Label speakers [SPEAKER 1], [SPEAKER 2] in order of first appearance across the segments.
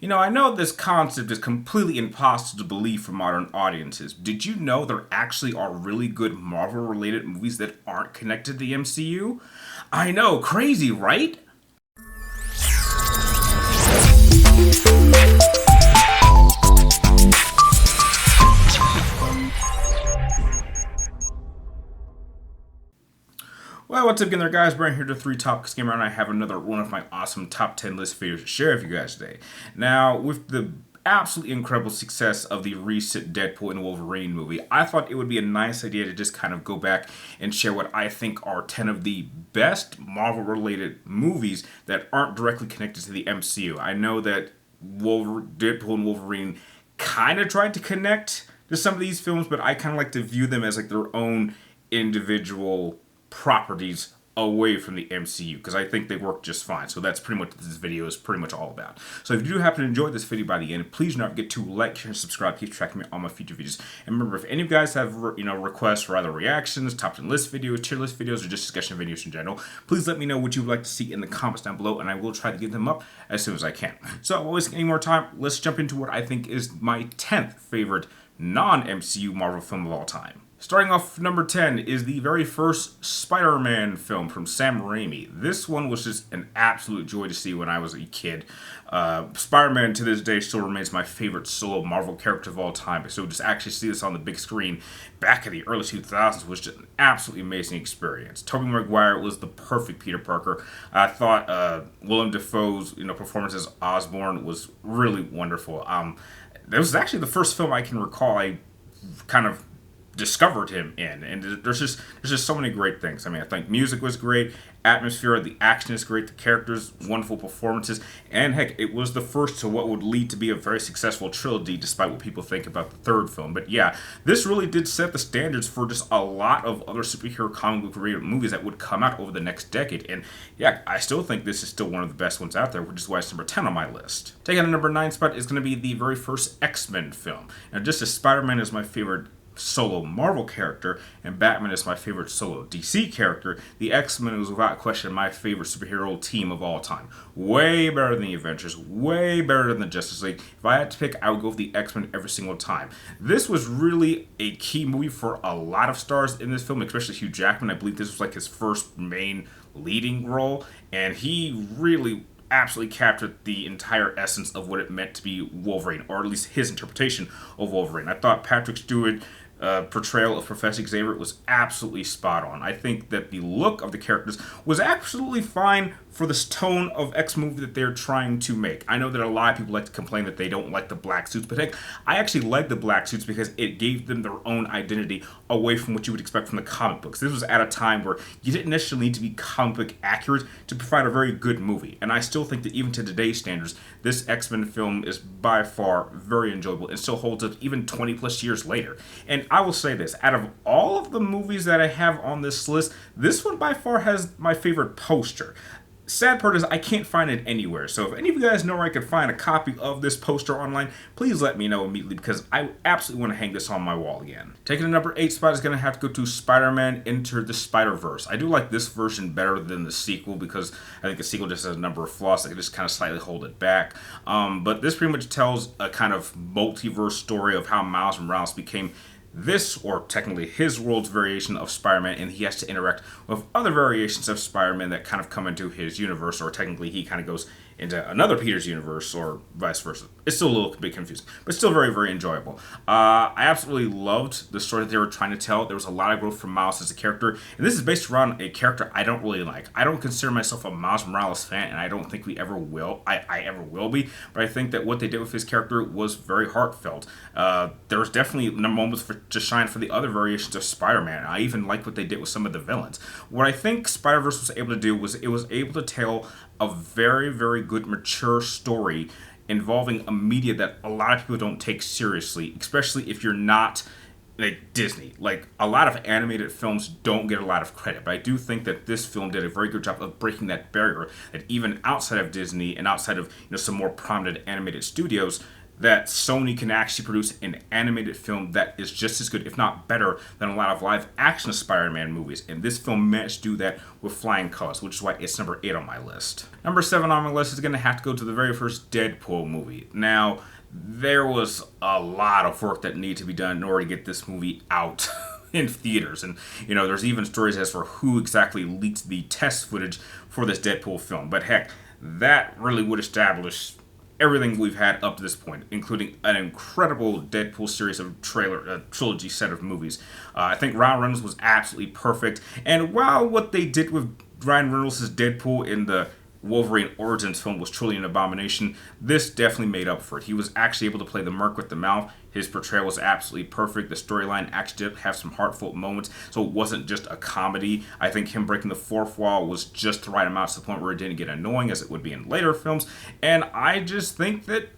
[SPEAKER 1] I know this concept is completely impossible to believe for modern audiences. Did you know there actually are really good Marvel related movies that aren't connected to the MCU? I know, crazy, right? Well, what's up again there, guys? Brian here to 3 Topics Gamer, and I have another one of my awesome top 10 list videos to share with you guys today. Now, with the absolutely incredible success of the recent Deadpool and Wolverine movie, I thought it would be a nice idea to just kind of go back and share what I think are 10 of the best Marvel-related movies that aren't directly connected to the MCU. I know that Deadpool and Wolverine kind of tried to connect to some of these films, but I kind of like to view them as like their own individual properties away from the MCU because I think they work just fine. So that's pretty much what this video is pretty much all about. So if you do happen to enjoy this video by the end, please do not forget to like, share, and subscribe. Keep tracking me on my future videos. And remember, if any of you guys have requests for either reactions, top 10 list videos, tier list videos, or just discussion videos in general, please let me know what you would like to see in the comments down below, and I will try to get them up as soon as I can. So I won't waste any more time. Let's jump into what I think is my 10th favorite non-MCU Marvel film of all time. Starting off, number 10 is the very first Spider-Man film from Sam Raimi. This one was just an absolute joy to see when I was a kid. Spider-Man to this day still remains my favorite solo Marvel character of all time. So just actually see this on the big screen back in the early 2000s was just an absolutely amazing experience. Tobey Maguire was the perfect Peter Parker. I thought Willem Dafoe's performance as Osborn was really wonderful. That was actually the first film I can recall I kind of discovered him in, and there's just so many great things. I mean, I think music was great, atmosphere, the action is great, the characters, wonderful performances, and heck, it was the first to what would lead to be a very successful trilogy, despite what people think about the third film. But yeah, this really did set the standards for just a lot of other superhero comic book related movies that would come out over the next decade. And yeah, I still think this is still one of the best ones out there, which is why it's number 10 on my list. Taking a number 9 spot is going to be the very first X-Men film. Now, just as Spider-Man is my favorite solo Marvel character and Batman is my favorite solo DC character, the X-Men was without question my favorite superhero team of all time. Way better than the Avengers, way better than the Justice League. If I had to pick, I would go with the X-Men every single time. This was really a key movie for a lot of stars in this film, especially Hugh Jackman. I believe this was like his first main leading role, and he really absolutely captured the entire essence of what it meant to be Wolverine, or at least his interpretation of Wolverine. I thought Patrick Stewart portrayal of Professor Xavier was absolutely spot on. I think that the look of the characters was absolutely fine for this tone of X movie that they're trying to make. I know that a lot of people like to complain that they don't like the black suits, but heck, I actually like the black suits because it gave them their own identity away from what you would expect from the comic books. This was at a time where you didn't necessarily need to be comic book accurate to provide a very good movie. And I still think that even to today's standards, this X-Men film is by far very enjoyable and still holds up even 20 plus years later. And I will say this, out of all of the movies that I have on this list, this one by far has my favorite poster. Sad part is I can't find it anywhere, so if any of you guys know where I could find a copy of this poster online, please let me know immediately because I absolutely want to hang this on my wall again. Taking the number 8 spot is going to have to go to Spider-Man Enter the Spider-Verse. I do like this version better than the sequel because I think the sequel just has a number of flaws that can just kind of slightly hold it back. But this pretty much tells a kind of multiverse story of how Miles Morales became this, or technically his world's variation of Spider-Man, and he has to interact with other variations of Spider-Man that kind of come into his universe, or technically he kind of goes into another Peter's universe, or vice versa. It's still a little bit confusing, but still very, very enjoyable. I absolutely loved the story that they were trying to tell. There was a lot of growth from Miles as a character, and this is based around a character I don't really like. I don't consider myself a Miles Morales fan, and I don't think we ever will. I ever will be, but I think that what they did with his character was very heartfelt. There was definitely moments to shine for the other variations of Spider-Man. I even liked what they did with some of the villains. What I think Spider-Verse was able to do was it was able to tell a very, very good, mature story involving a media that a lot of people don't take seriously, especially if you're not like Disney. Like, a lot of animated films don't get a lot of credit, but I do think that this film did a very good job of breaking that barrier that even outside of Disney and outside of some more prominent animated studios, that Sony can actually produce an animated film that is just as good, if not better, than a lot of live action Spider-Man movies. And this film managed to do that with flying colors, which is why it's number 8 on my list. Number 7 on my list is going to have to go to the very first Deadpool movie. Now, there was a lot of work that needed to be done in order to get this movie out in theaters. And, there's even stories as for who exactly leaked the test footage for this Deadpool film. But heck, that really would establish everything we've had up to this point, including an incredible Deadpool series of trilogy set of movies. I think Ryan Reynolds was absolutely perfect. And while what they did with Ryan Reynolds' Deadpool in the Wolverine Origins film was truly an abomination, this definitely made up for it. He was actually able to play the merc with the mouth. His portrayal was absolutely perfect. The storyline actually did have some heartfelt moments, so it wasn't just a comedy. I think him breaking the fourth wall was just the right amount to the point where it didn't get annoying as it would be in later films. And I just think that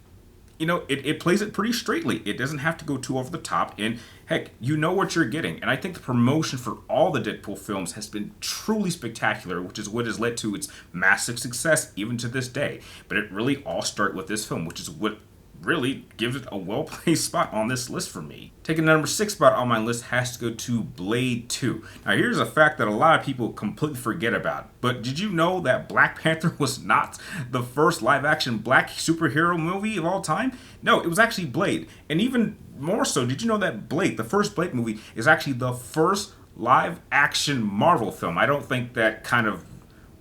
[SPEAKER 1] it plays it pretty straightly. It doesn't have to go too over the top, and heck, you know what you're getting. And I think the promotion for all the Deadpool films has been truly spectacular, which is what has led to its massive success even to this day. But it really all started with this film, which is what really gives it a well-placed spot on this list for me. Taking the number 6 spot on my list has to go to Blade 2. Now here's a fact that a lot of people completely forget about, but did you know that Black Panther was not the first live-action black superhero movie of all time? No, it was actually Blade. And even more so, did you know that Blade, the first Blade movie, is actually the first live-action Marvel film? I don't think that kind of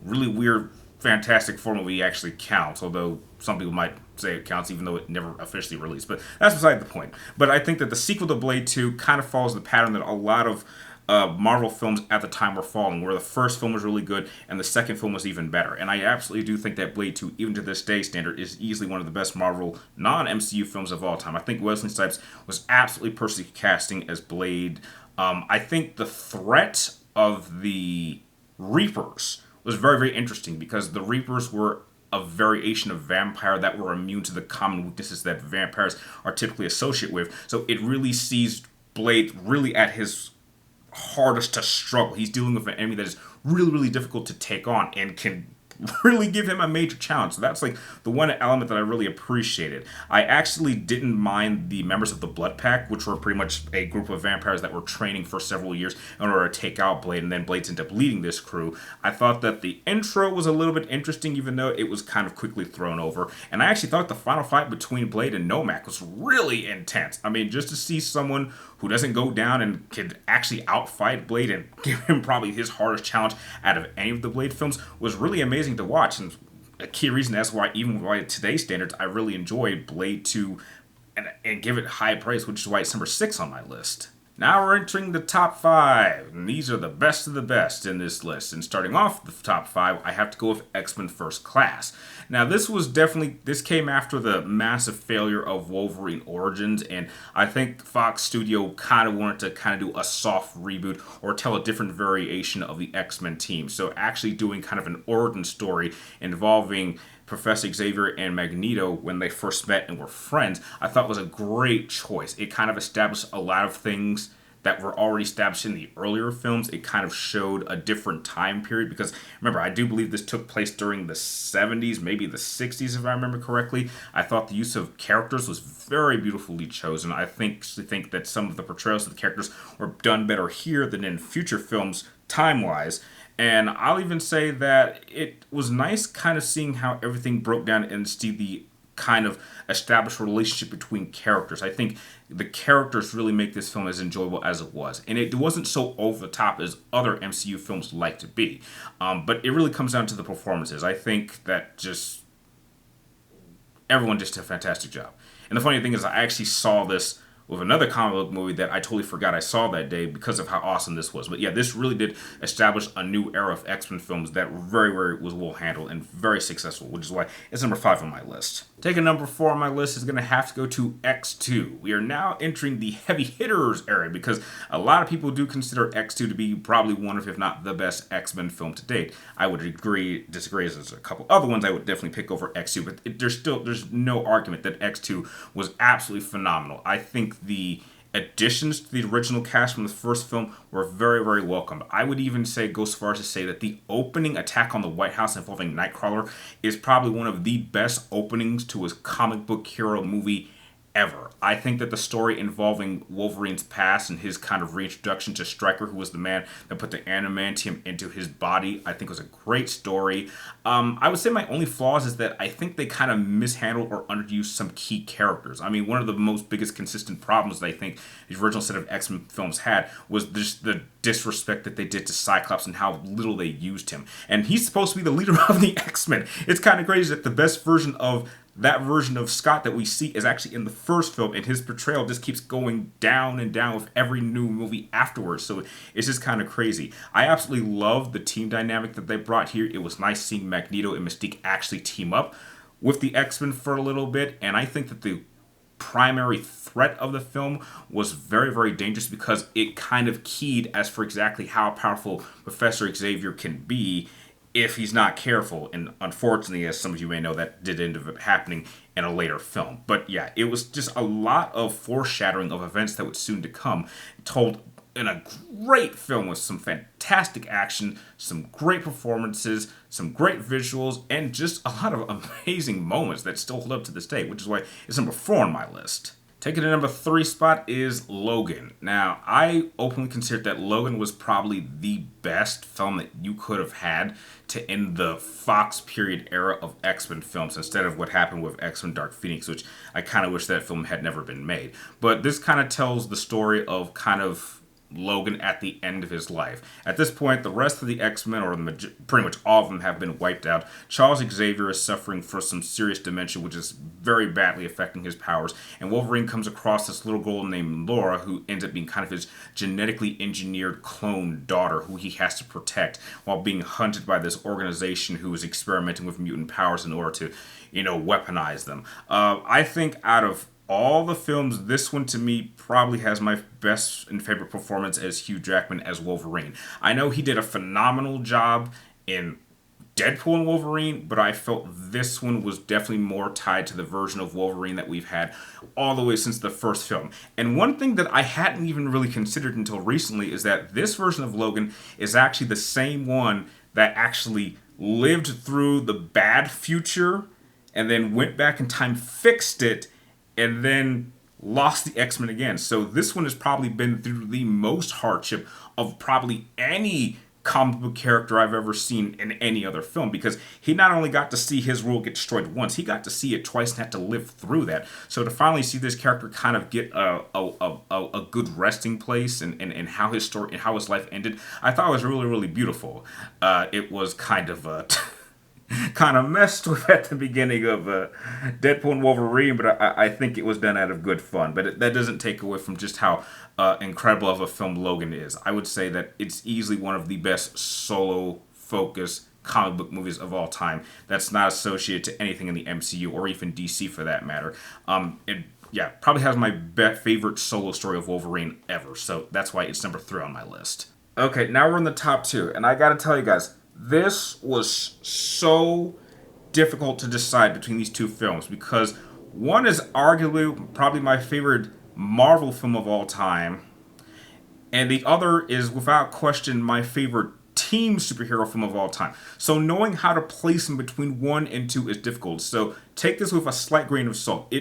[SPEAKER 1] really weird Fantastic Four movie actually counts, although some people might say it counts even though it never officially released. But that's beside the point. But I think that the sequel to Blade 2 kind of follows the pattern that a lot of Marvel films at the time were following, where the first film was really good and the second film was even better. And I absolutely do think that Blade 2, even to this day standard, is easily one of the best Marvel non-MCU films of all time. I think Wesley Snipes was absolutely perfectly casting as Blade. I think the threat of the Reapers was very, very interesting because the Reapers were a variation of vampire that were immune to the common weaknesses that vampires are typically associated with. So it really sees Blade really at his hardest to struggle. He's dealing with an enemy that is really, really difficult to take on and can really give him a major challenge. So that's like the one element that I really appreciated. I actually didn't mind the members of the Blood Pack, which were pretty much a group of vampires that were training for several years in order to take out Blade, and then Blades ended up leading this crew. I thought that the intro was a little bit interesting, even though it was kind of quickly thrown over. And I actually thought the final fight between Blade and Nomak was really intense. I mean, just to see someone who doesn't go down and can actually outfight Blade and give him probably his hardest challenge out of any of the Blade films was really amazing to watch. And a key reason that's why, even by today's standards, I really enjoy Blade 2 and give it high praise, which is why it's number 6 on my list. Now we're entering the top 5, and these are the best of the best in this list. And starting off the top 5, I have to go with X-Men First Class. Now this came after the massive failure of Wolverine Origins, and I think Fox Studio kind of wanted to kind of do a soft reboot or tell a different variation of the X-Men team. So actually doing kind of an origin story involving Professor Xavier and Magneto when they first met and were friends, I thought was a great choice. It kind of established a lot of things that were already established in the earlier films. It kind of showed a different time period because, remember, I do believe this took place during the 70s, maybe the 60s if I remember correctly. I thought the use of characters was very beautifully chosen. I think that some of the portrayals of the characters were done better here than in future films time-wise. And I'll even say that it was nice kind of seeing how everything broke down and see the kind of established relationship between characters. I think the characters really make this film as enjoyable as it was. And it wasn't so over the top as other MCU films like to be. But it really comes down to the performances. I think that just everyone just did a fantastic job. And the funny thing is I actually saw this with another comic book movie that I totally forgot I saw that day because of how awesome this was. But yeah, this really did establish a new era of X-Men films that very, very was well handled and very successful, which is why it's number 5 on my list. Taking number 4 on my list is going to have to go to X2. We are now entering the heavy hitters area because a lot of people do consider X2 to be probably one of, if not the best X-Men film to date. I would disagree as there's a couple other ones I would definitely pick over X2, but there's no argument that X2 was absolutely phenomenal. I think the additions to the original cast from the first film were very, very welcome. I would even go so far as to say that the opening attack on the White House involving Nightcrawler is probably one of the best openings to a comic book hero movie ever. I think that the story involving Wolverine's past and his kind of reintroduction to Stryker, who was the man that put the adamantium into his body, I think was a great story. I would say my only flaws is that I think they kind of mishandled or underused some key characters. I mean, one of the most biggest consistent problems that I think the original set of X-Men films had was just the disrespect that they did to Cyclops and how little they used him. And he's supposed to be the leader of the X-Men. It's kind of crazy that the best version of that version of Scott that we see is actually in the first film, and his portrayal just keeps going down and down with every new movie afterwards. So it's just kind of crazy. I absolutely love the team dynamic that they brought here. It was nice seeing Magneto and Mystique actually team up with the X-Men for a little bit, and I think that the primary threat of the film was very, very dangerous because it kind of keyed as for exactly how powerful Professor Xavier can be if he's not careful. And unfortunately, as some of you may know, that did end up happening in a later film. But yeah, it was just a lot of foreshadowing of events that would soon to come, told in a great film with some fantastic action, some great performances, some great visuals, and just a lot of amazing moments that still hold up to this day, which is why it's number 4 on my list. Taking the number 3 spot is Logan. Now, I openly consider that Logan was probably the best film that you could have had to end the Fox period era of X-Men films instead of what happened with X-Men Dark Phoenix, which I kind of wish that film had never been made. But this kind of tells the story of kind of Logan at the end of his life. At this point, the rest of the X-Men, or pretty much all of them, have been wiped out. Charles Xavier is suffering from some serious dementia, which is very badly affecting his powers. And Wolverine comes across this little girl named Laura, who ends up being kind of his genetically engineered clone daughter, who he has to protect while being hunted by this organization who is experimenting with mutant powers in order to, weaponize them. I think out of all the films, this one to me probably has my best and favorite performance as Hugh Jackman as Wolverine. I know he did a phenomenal job in Deadpool and Wolverine, but I felt this one was definitely more tied to the version of Wolverine that we've had all the way since the first film. And one thing that I hadn't even really considered until recently is that this version of Logan is actually the same one that actually lived through the bad future and then went back in time, fixed it, and then lost the X-Men again. So this one has probably been through the most hardship of probably any comic book character I've ever seen in any other film, because he not only got to see his world get destroyed once, he got to see it twice and had to live through that. So to finally see this character kind of get a good resting place and how his story and how his life ended, I thought was really, really beautiful. It was kind of kind of messed with at the beginning of Deadpool and Wolverine, but I think it was done out of good fun. But that doesn't take away from just how incredible of a film Logan is. I would say that it's easily one of the best solo-focused comic book movies of all time that's not associated to anything in the MCU or even DC for that matter. It probably has my favorite solo story of Wolverine ever, so that's why it's number 3 on my list. Okay, now we're in the top 2, and I gotta tell you guys, this was so difficult to decide between these two films because one is arguably probably my favorite Marvel film of all time, and the other is without question my favorite team superhero film of all time. So knowing how to place them between 1 and 2 is difficult. So take this with a slight grain of salt.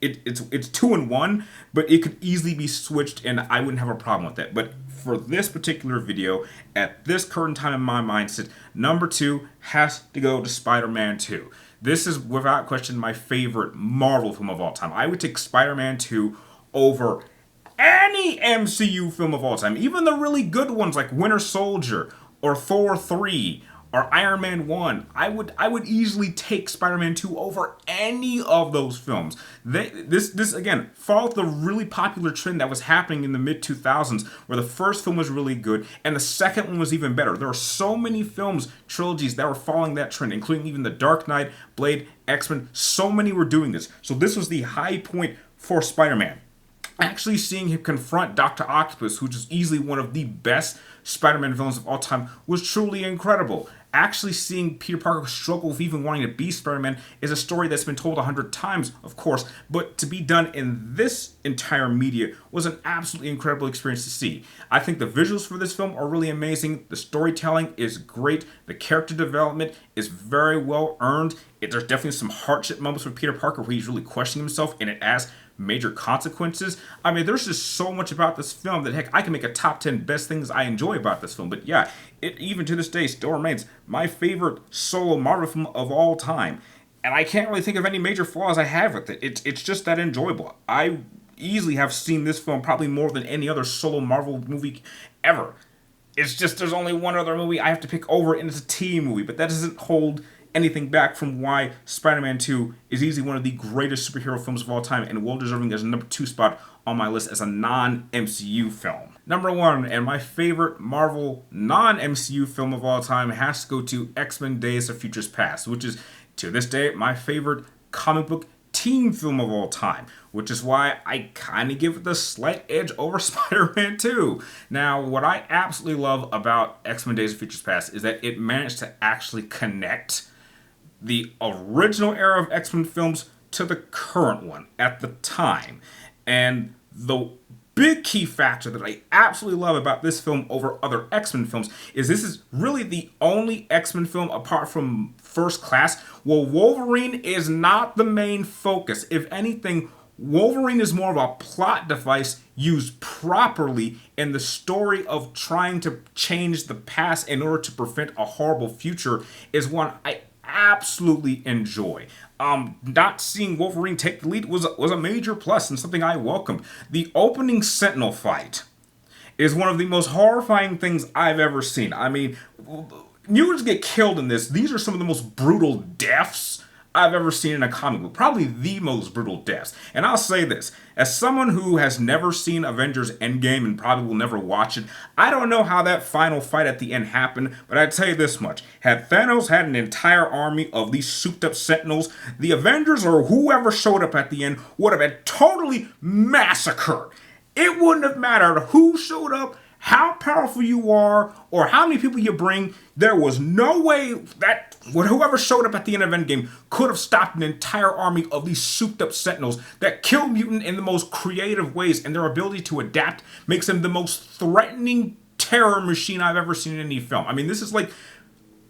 [SPEAKER 1] It's 2 and 1, but it could easily be switched and I wouldn't have a problem with that. But for this particular video, at this current time in my mindset, number 2 has to go to Spider-Man 2. This is without question my favorite Marvel film of all time. I would take Spider-Man 2 over any MCU film of all time, even the really good ones like Winter Soldier or Thor 3 or Iron Man 1. I would easily take Spider-Man 2 over any of those films. This again followed the really popular trend that was happening in the mid-2000s where the first film was really good and the second one was even better. There were so many films, trilogies that were following that trend, including even The Dark Knight, Blade, X-Men. So many were doing this. So this was the high point for Spider-Man. Actually seeing him confront Dr. Octopus, which is easily one of the best Spider-Man villains of all time, was truly incredible. Actually seeing Peter Parker struggle with even wanting to be Spider-Man is a story that's been told 100 times, of course, but to be done in this entire media was an absolutely incredible experience to see. I think the visuals for this film are really amazing. The storytelling is great. The character development is very well earned. There's definitely some hardship moments with Peter Parker where he's really questioning himself, and it adds major consequences. I mean, there's just so much about this film that, heck, I can make a top 10 best things I enjoy about this film. But yeah, it even to this day still remains my favorite solo Marvel film of all time. And I can't really think of any major flaws I have with it. It's just that enjoyable. I easily have seen this film probably more than any other solo Marvel movie ever. It's just there's only one other movie I have to pick over, and it's a team movie. But that doesn't hold anything back from why Spider-Man 2 is easily one of the greatest superhero films of all time and well deserving as a number 2 spot on my list as a non-MCU film. Number 1, and my favorite Marvel non-MCU film of all time, has to go to X-Men Days of Futures Past, which is, to this day, my favorite comic book team film of all time, which is why I kind of give it the slight edge over Spider-Man 2. Now, what I absolutely love about X-Men Days of Futures Past is that it managed to actually connect the original era of X-Men films to the current one at the time. And the big key factor that I absolutely love about this film over other X-Men films is this is really the only X-Men film apart from First Class where Wolverine is not the main focus. If anything, Wolverine is more of a plot device used properly in the story of trying to change the past in order to prevent a horrible future is one I absolutely enjoy. Not seeing Wolverine take the lead was a major plus and something I welcomed. The opening Sentinel fight is one of the most horrifying things I've ever seen. I mean, mutants get killed in this. These are some of the most brutal deaths I've ever seen in a comic book. Probably the most brutal deaths. And I'll say this, as someone who has never seen Avengers Endgame and probably will never watch it, I don't know how that final fight at the end happened, but I tell you this much. Had Thanos had an entire army of these souped up Sentinels, the Avengers or whoever showed up at the end would have been totally massacred. It wouldn't have mattered who showed up, how powerful you are, or how many people you bring. There was no way that whoever showed up at the end of Endgame could have stopped an entire army of these souped up Sentinels that kill mutant in the most creative ways, and their ability to adapt makes them the most threatening terror machine I've ever seen in any film. I mean, this is like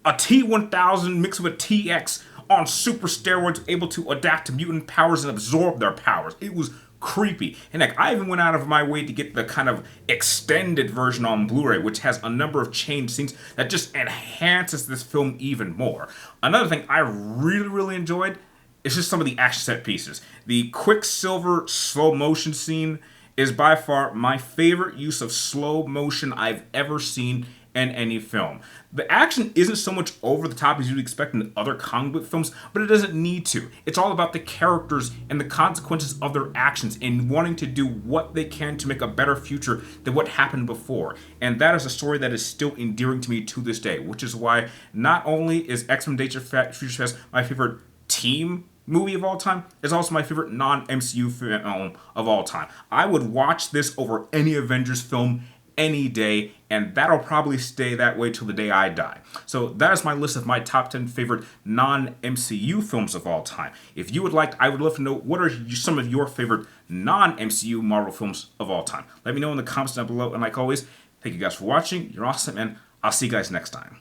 [SPEAKER 1] a T-1000 mixed with a TX on super steroids, able to adapt to mutant powers and absorb their powers. It was creepy. And heck, I even went out of my way to get the kind of extended version on Blu-ray, which has a number of changed scenes that just enhances this film even more. Another thing I really enjoyed is just some of the action set pieces. The Quicksilver slow motion scene is by far my favorite use of slow motion I've ever seen in any film. The action isn't so much over the top as you'd expect in other comic book films, but it doesn't need to. It's all about the characters and the consequences of their actions and wanting to do what they can to make a better future than what happened before. And that is a story that is still endearing to me to this day, which is why not only is X-Men Days of Futures Past my favorite team movie of all time, it's also my favorite non-MCU film of all time. I would watch this over any Avengers film any day, and that'll probably stay that way till the day I die. So that is my list of my top 10 favorite non-MCU films of all time. If you would like, I would love to know what are some of your favorite non-MCU Marvel films of all time. Let me know in the comments down below, and like always, thank you guys for watching. You're awesome, and I'll see you guys next time.